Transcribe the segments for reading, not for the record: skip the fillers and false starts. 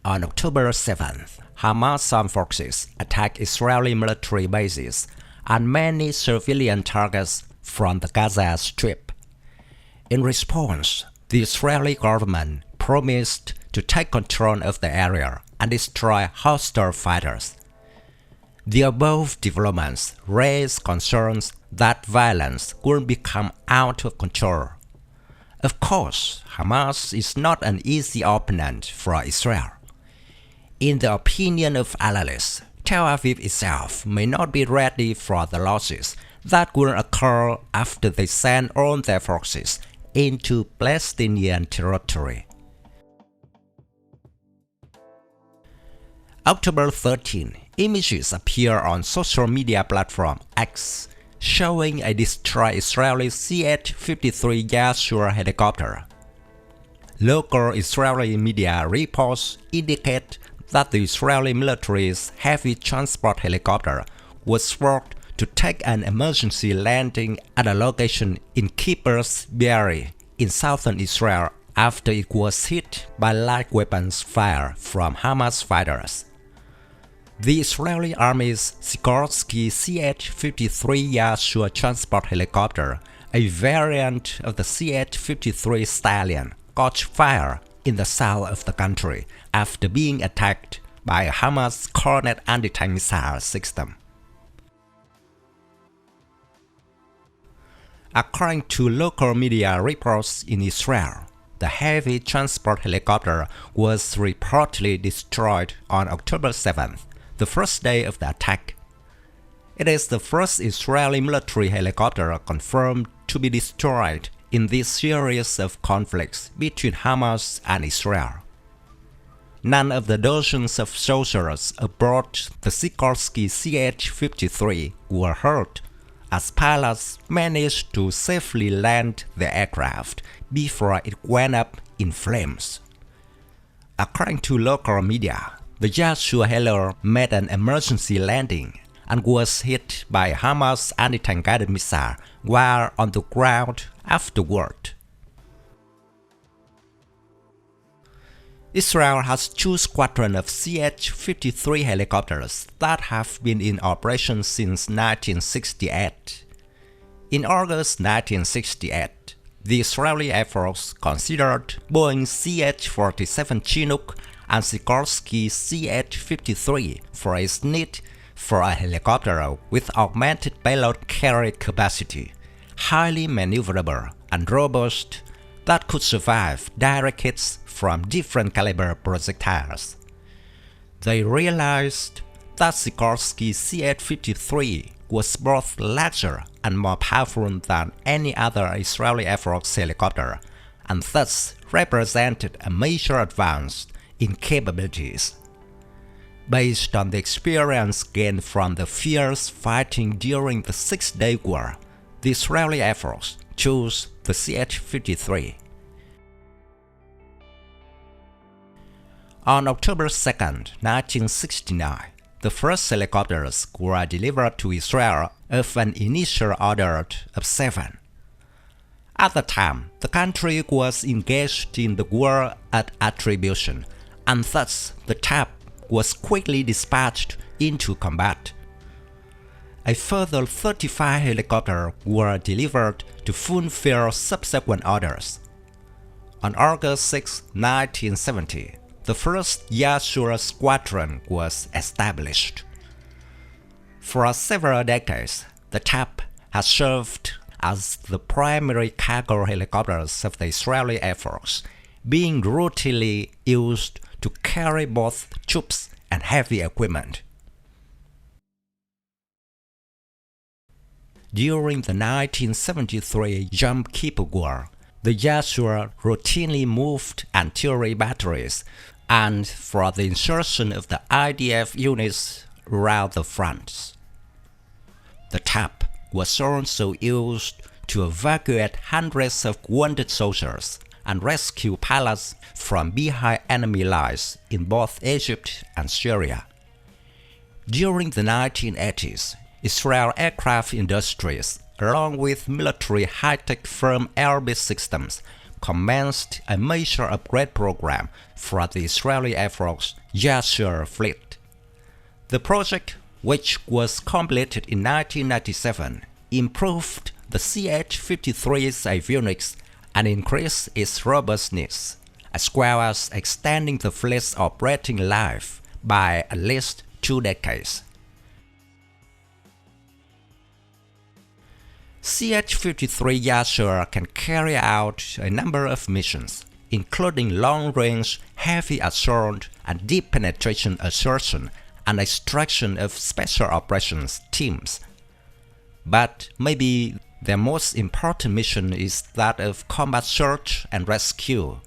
On October 7th, Hamas armed forces attacked Israeli military bases and many civilian targets from the Gaza Strip. In response, the Israeli government promised to take control of the area and destroy hostile fighters. The above developments raise concerns that violence could become out of control. Of course, Hamas is not an easy opponent for Israel. In the opinion of analysts, Tel Aviv itself may not be ready for the losses that could occur after they send all their forces into Palestinian territory. October 13, images appear on social media platform X showing a destroyed Israeli CH-53 Yasur helicopter. Local Israeli media reports indicate that the Israeli military's heavy transport helicopter was forced to take an emergency landing at a location in Kibbutz Be'eri in southern Israel after it was hit by light weapons fire from Hamas fighters. The Israeli Army's Sikorsky CH-53 Yasur transport helicopter, a variant of the CH-53 Stallion, caught fire in the south of the country after being attacked by a Hamas Kornet anti-tank missile system. According to local media reports in Israel, the heavy transport helicopter was reportedly destroyed on October 7th, the first day of the attack. It is the first Israeli military helicopter confirmed to be destroyed in this series of conflicts between Hamas and Israel. None of the dozens of soldiers aboard the Sikorsky CH-53 were hurt, as pilots managed to safely land the aircraft before it went up in flames. According to local media, the Yasur helo made an emergency landing and was hit by a Hamas anti-tank guided missile while on the ground afterward. Israel has 2 squadrons of CH-53 helicopters that have been in operation since 1968. In August 1968, the Israeli Air Force considered Boeing CH-47 Chinook and Sikorsky CH-53 for its need for a helicopter with augmented payload carry capacity, highly maneuverable and robust, that could survive direct hits from different caliber projectiles. They realized that Sikorsky CH-53 was both larger and more powerful than any other Israeli Air Force helicopter, and thus represented a major advance in capabilities. Based on the experience gained from the fierce fighting during the Six-Day War, the Israeli Air Force chose the CH-53. On October 2, 1969, the first helicopters were delivered to Israel of an initial order of 7. At the time, the country was engaged in the war at attribution, and thus the type was quickly dispatched into combat. A further 35 helicopters were delivered to fulfill subsequent orders. On August 6, 1970, the first Yasur squadron was established. For several decades, the type has served as the primary cargo helicopters of the Israeli Air Force, being routinely used to carry both troops and heavy equipment. During the 1973 Yom Kippur War, the Yasur routinely moved artillery batteries and for the insertion of the IDF units around the fronts. The type was also used to evacuate hundreds of wounded soldiers and rescue pilots from behind enemy lines in both Egypt and Syria. During the 1980s, Israel Aircraft Industries, along with military high-tech firm Airbus Systems, commenced a major upgrade program for the Israeli Air Force Yasur fleet. The project, which was completed in 1997, improved the CH-53's avionics and increased its robustness, as well as extending the fleet's operating life by at least 2 decades. CH-53 Yasur can carry out a number of missions, including long-range, heavy assault and deep penetration assertion and extraction of special operations teams. But maybe their most important mission is that of combat search and rescue.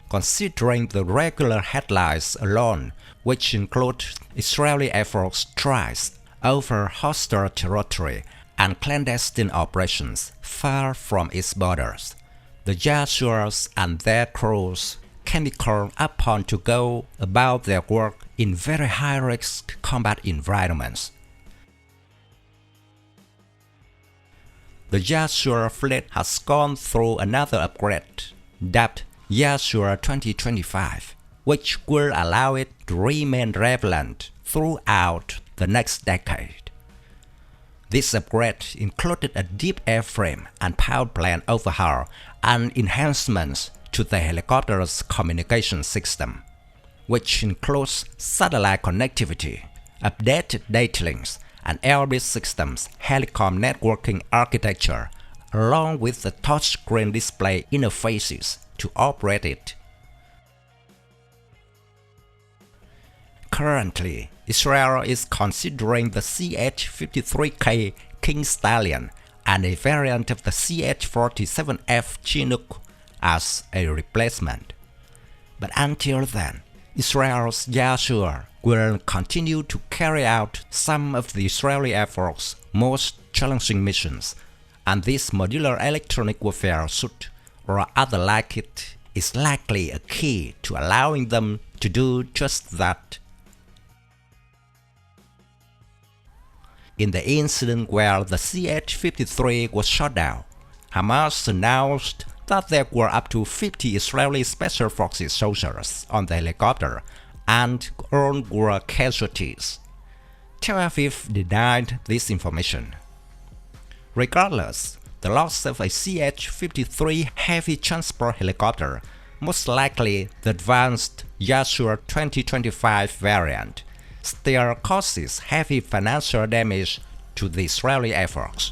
Considering the regular headlines alone, which include Israeli Air Force strikes over hostile territory and clandestine operations far from its borders, the Yasurs and their crews can be called upon to go about their work in very high-risk combat environments. The Yasur fleet has gone through another upgrade, dubbed Yasur 2025, which will allow it to remain relevant throughout the next decade. This upgrade included a deep airframe and power plant overhaul and enhancements to the helicopter's communication system, which includes satellite connectivity, updated data links, and airbus systems helicom networking architecture, along with the touchscreen display interfaces to operate it. Currently, Israel is considering the CH-53K King Stallion and a variant of the CH-47F Chinook as a replacement. But until then, Israel's Yasur will continue to carry out some of the Israeli Air Force's most challenging missions, and this modular electronic warfare suite, or other like it, is likely a key to allowing them to do just that. In the incident where the CH-53 was shot down, Hamas announced that there were up to 50 Israeli Special Forces soldiers on the helicopter and all were casualties. Tel Aviv denied this information. Regardless, the loss of a CH-53 heavy transport helicopter, most likely the advanced Yasur 2025 variant, still causes heavy financial damage to the Israeli Air Force.